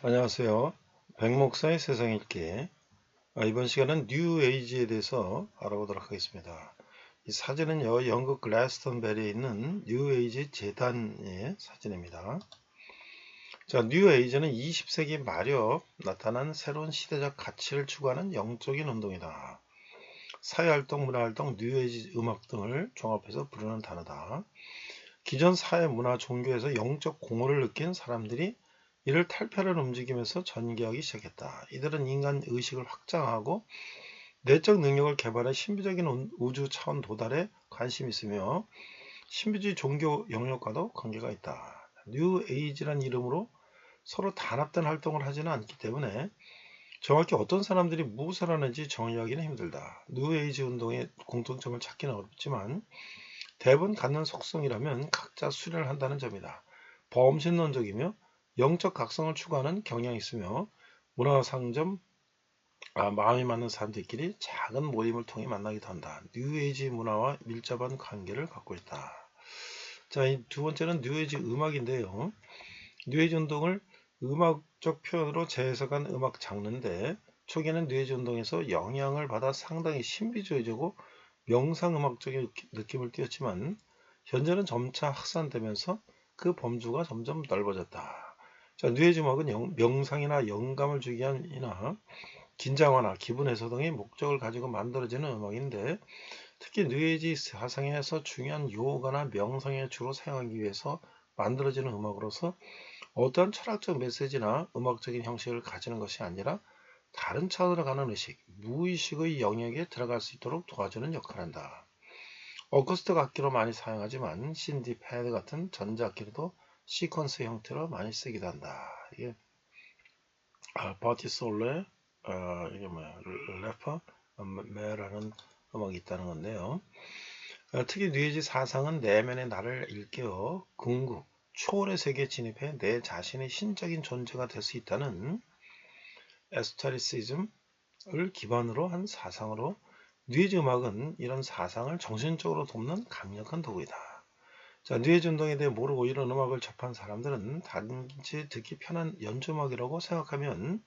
안녕하세요. 백목사의 세상 읽기. 이번 시간은 뉴 에이지에 대해서 알아보도록 하겠습니다. 이 사진은요, 영국 글래스턴베리에 있는 뉴 에이지 재단의 사진입니다. 자, 뉴 에이지는 20세기 말엽 나타난 새로운 시대적 가치를 추구하는 영적인 운동이다. 사회활동, 문화활동, 뉴 에이지 음악 등을 종합해서 부르는 단어다. 기존 사회, 문화, 종교에서 영적 공허를 느낀 사람들이 이를 탈피하는 움직임에서 전개하기 시작했다. 이들은 인간 의식을 확장하고 내적 능력을 개발해 신비적인 우주 차원 도달에 관심이 있으며 신비주의 종교 영역과도 관계가 있다. 뉴 에이지란 이름으로 서로 단합된 활동을 하지는 않기 때문에 정확히 어떤 사람들이 무엇을 하는지 정의하기는 힘들다. 뉴 에이지 운동의 공통점을 찾기는 어렵지만 대부분 갖는 속성이라면 각자 수련을 한다는 점이다. 범신론적이며 영적 각성을 추구하는 경향이 있으며 문화상점, 마음이 맞는 사람들끼리 작은 모임을 통해 만나기도 한다. 뉴에이지 문화와 밀접한 관계를 갖고 있다. 자, 이 두 번째는 뉴에이지 음악인데요. 뉴에이지 운동을 음악적 표현으로 재해석한 음악 장르인데 초기에는 뉴에이지 운동에서 영향을 받아 상당히 신비주의적이고 명상음악적인 느낌을 띄었지만 현재는 점차 확산되면서 그 범주가 점점 넓어졌다. 자, 뉴에이지 음악은 명상이나 영감을 주기 위함이나 긴장 완화, 기분 해소 등의 목적을 가지고 만들어지는 음악인데 특히 뉴에이지 사상에서 중요한 요가나 명상에 주로 사용하기 위해서 만들어지는 음악으로서 어떠한 철학적 메시지나 음악적인 형식을 가지는 것이 아니라 다른 차원으로 가는 의식, 무의식의 영역에 들어갈 수 있도록 도와주는 역할을 한다. 어쿠스틱 악기로 많이 사용하지만 신디 패드 같은 전자악기로도 시퀀스 형태로 많이 쓰기도 한다. 이게 버티솔레 이게 뭐야 래퍼 메라는 음악이 있다는 건데요. 특히 뉴에이지 사상은 내면의 나를 일깨워 궁극, 초월의 세계에 진입해 내 자신의 신적인 존재가 될 수 있다는 에스터리시즘을 기반으로 한 사상으로 뉴에이지 음악은 이런 사상을 정신적으로 돕는 강력한 도구이다. 자, 뉴에이지 운동에 대해 모르고 이런 음악을 접한 사람들은 단지 듣기 편한 연주음악이라고 생각하면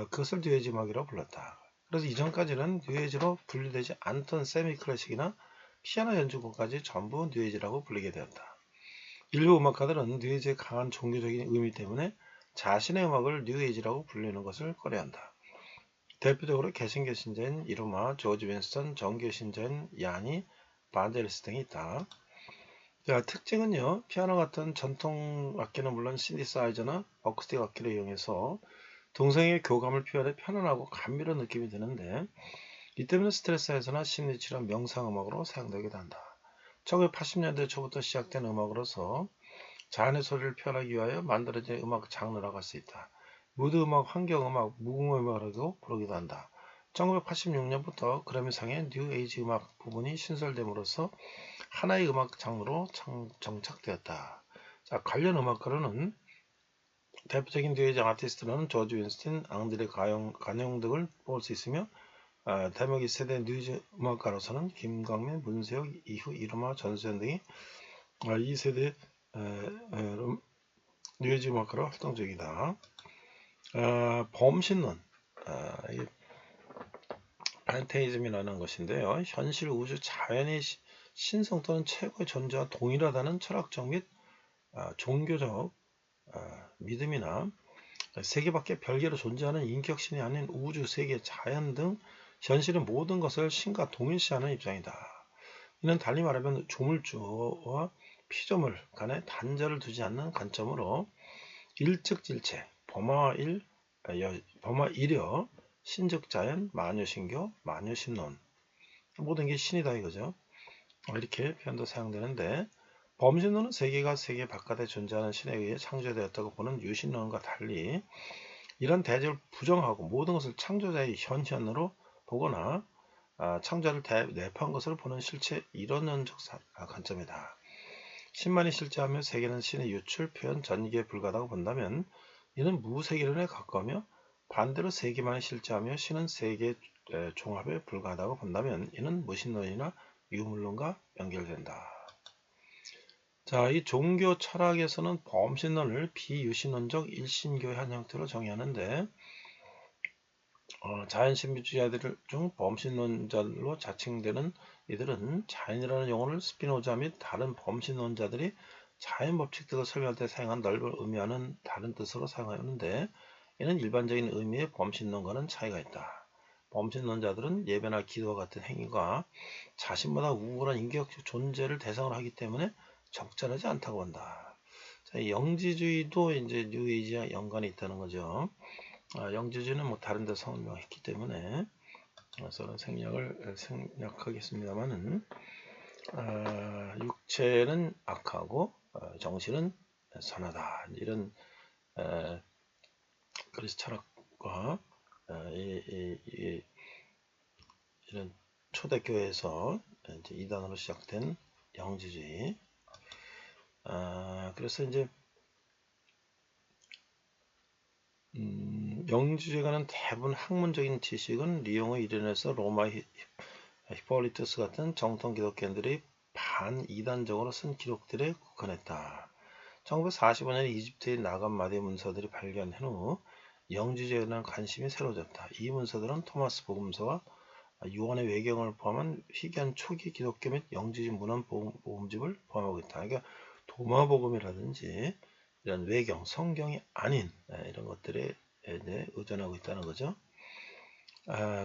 그것을 뉴에이지 음악이라고 불렀다. 그래서 이전까지는 뉴에이지로 분류되지 않던 세미 클래식이나 피아노 연주곡까지 전부 뉴에이지라고 불리게 되었다. 일부 음악가들은 뉴에이지의 강한 종교적인 의미 때문에 자신의 음악을 뉴에이지라고 불리는 것을 꺼려한다. 대표적으로 개신교 신자인 이루마, 조지 윈스턴, 정교 신자인 야니, 반데리스 등이 있다. 자, 특징은요, 피아노 같은 전통 악기는 물론 신디사이저나 어쿠스틱 악기를 이용해서 동성애의 교감을 표현해 편안하고 감미로운 느낌이 드는데 이 때문에 스트레스 해소나 심리치료, 명상음악으로 사용되기도 한다. 1980년대 초부터 시작된 음악으로서 자연의 소리를 표현하기 위하여 만들어진 음악 장르라고 할 수 있다. 무드 음악, 환경 음악, 무궁화 음악이라고 부르기도 한다. 1986년부터 그래미상의 뉴 에이지 음악 부분이 신설됨으로써 하나의 음악 장르로 정착되었다. 자, 관련 음악가로는 대표적인 뉴에이지 아티스트는 조지 윈스틴, 앙드레 가뇽 등을 볼 수 있으며 대목 2세대 뉴에이지 음악가로서는 김광민, 문세혁, 이후 이루마, 전수현 등이 2세대 뉴에이지 음악가로 활동 중이다. 범신론, 판테이즘이라는 것인데요. 현실, 우주, 자연의 신성 또는 최고의 존재와 동일하다는 철학적 및 종교적 믿음이나 세계 밖에 별개로 존재하는 인격신이 아닌 우주, 세계, 자연 등 현실의 모든 것을 신과 동일시하는 입장이다. 이는 달리 말하면 조물주와 피조물 간의 단절을 두지 않는 관점으로 일측질체, 범화일여, 신즉자연, 마녀신교, 마녀신론 모든 게 신이다 이거죠. 이렇게 표현도 사용되는데 범신론은 세계가 세계 바깥에 존재하는 신에 의해 창조되었다고 보는 유신론과 달리 이런 대조를 부정하고 모든 것을 창조자의 현현으로 보거나 창조를 내포한 것을 보는 실체 이론론적 관점이다. 신만이 실제하며 세계는 신의 유출, 표현, 전개에 불과하다고 본다면 이는 무세계론에 가까우며 반대로 세계만이 실제하며 신은 세계 종합에 불과하다고 본다면 이는 무신론이나 유물론과 연결된다. 자, 이 종교 철학에서는 범신론을 비유신론적 일신교의 한 형태로 정의하는데 자연신비주의자들 중 범신론자로 자칭되는 이들은 자연이라는 용어를 스피노자 및 다른 범신론자들이 자연 법칙들을 설명할 때 사용한 넓은 의미와는 다른 뜻으로 사용하는데 이는 일반적인 의미의 범신론과는 차이가 있다. 범신론자들은 예배나 기도와 같은 행위가 자신보다 우월한 인격적 존재를 대상으로 하기 때문에 적절하지 않다고 본다. 자, 이 영지주의도 이제 뉴에이지와 연관이 있다는 거죠. 영지주의는 뭐 다른 데 설명했기 때문에 저는 생략하겠습니다만은 육체는 악하고 정신은 선하다. 이런 그리스 철학과 이런 초대교회에서 이제 이단으로 시작된 영지주의. 그래서 이제 영지주의에 관한 대부분 학문적인 지식은 리옹의 일련에서 로마 히폴리투스 같은 정통 기독교인들이 반이단적으로 쓴 기록들에 국한했다. 1945년에 이집트의 나간 마대 문서들이 발견한 후 영지주의에 대한 관심이 새로워졌다. 이 문서들은 토마스 복음서와 요한의 외경을 포함한 희귀한 초기 기독교 및 영지주의 문헌 복음집을 포함하고 있다. 그러니까 도마복음이라든지 이런 외경, 성경이 아닌 이런 것들에 의존하고 있다는 거죠.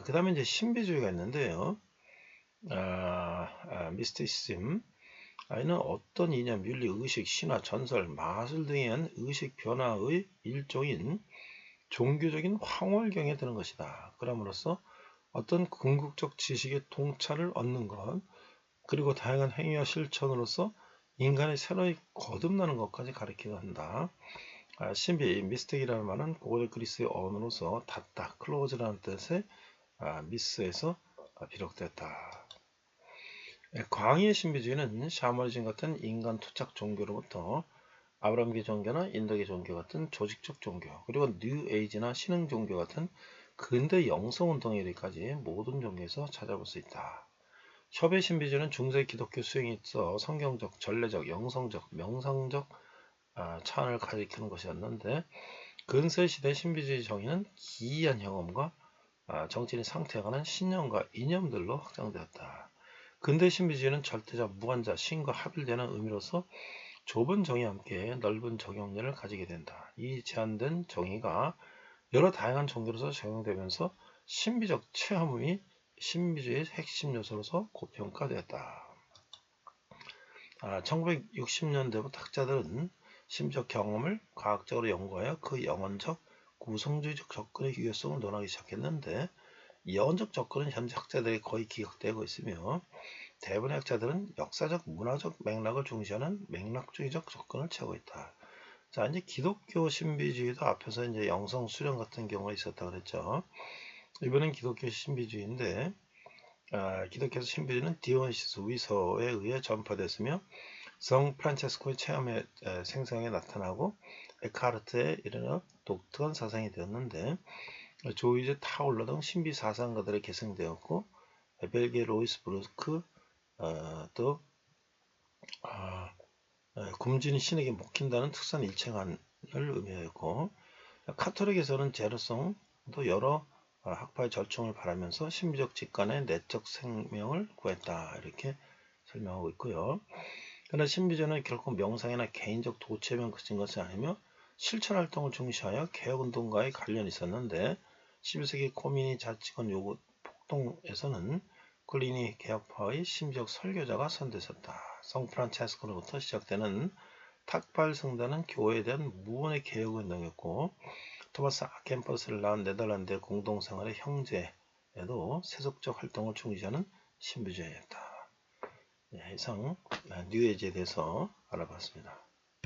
그 다음에 이제 신비주의가 있는데요. 미스티시즘. 이는 어떤 이념, 윤리, 의식, 신화, 전설, 마술 등에 의한 의식 변화의 일종인 종교적인 황홀경에 드는 것이다. 그럼으로써 어떤 궁극적 지식의 통찰을 얻는 것, 그리고 다양한 행위와 실천으로서 인간의 새로이 거듭나는 것까지 가리키려 한다. 신비, 미스틱이라는 말은 고대 그리스의 언어로서 닫다, 클로즈라는 뜻의 미스에서 비롯됐다. 광의의 신비주의는 샤머니즘 같은 인간 투착 종교로부터 아브라함계 종교나 인도계 종교 같은 조직적 종교, 그리고 뉴 에이지나 신흥 종교 같은 근대 영성운동에 이르기까지 모든 종교에서 찾아볼 수 있다. 협의 신비주의는 중세 기독교 수행에 있어 성경적, 전례적, 영성적, 명상적 차원을 가리키는 것이었는데 근세 시대 신비주의 정의는 기이한 경험과 정신의 상태에 관한 신념과 이념들로 확장되었다. 근대 신비주의는 절대자, 무한자, 신과 합일되는 의미로서 좁은 정의와 함께 넓은 적용률을 가지게 된다. 이 제한된 정의가 여러 다양한 종교로서 적용되면서 신비적 체험이 신비주의의 핵심 요소로서 고평가되었다. 1960년대부터 학자들은 심적 경험을 과학적으로 연구하여 그 영혼적, 구성주의적 접근의 유효성을 논하기 시작했는데 영혼적 접근은 현재 학자들이 거의 기각되고 있으며 대부분의 학자들은 역사적, 문화적 맥락을 중시하는 맥락주의적 접근을 취하고 있다. 자, 이제 기독교 신비주의도 앞에서 이제 영성 수련 같은 경우가 있었다고 그랬죠. 이번엔 기독교 신비주의인데, 기독교 신비주의는 디오니시스 위서에 의해 전파됐으며, 성 프란체스코의 체험의 생성에 나타나고, 에카르트의 이르는 독특한 사상이 되었는데, 조이제 타올러 등 신비 사상가들의 계승되었고, 벨기에 로이스 브루크, 또 굶주린 신에게 먹힌다는 특수한 일체감을 의미하였고 카톨릭에서는 제로성도 여러 학파의 절충을 바라면서 신비적 직관의 내적 생명을 구했다 이렇게 설명하고 있고요. 그러나 신비주의는 결코 명상이나 개인적 도취에만 그친 것이 아니며 실천활동을 중시하여 개혁운동과의 관련이 있었는데 11세기 코미니 자치권 요구 폭동에서는 클리니 개혁파의 심지적 설교자가 선대했다. 성 프란체스코로부터 시작되는 탁발 성단은 교회에 대한 무언의 개혁운동이었고 토마스 아켄퍼스를 낳은 네덜란드의 공동생활의 형제에도 세속적 활동을 중시하는 신비주의였다. 이상 뉴에이지에 대해서 알아봤습니다.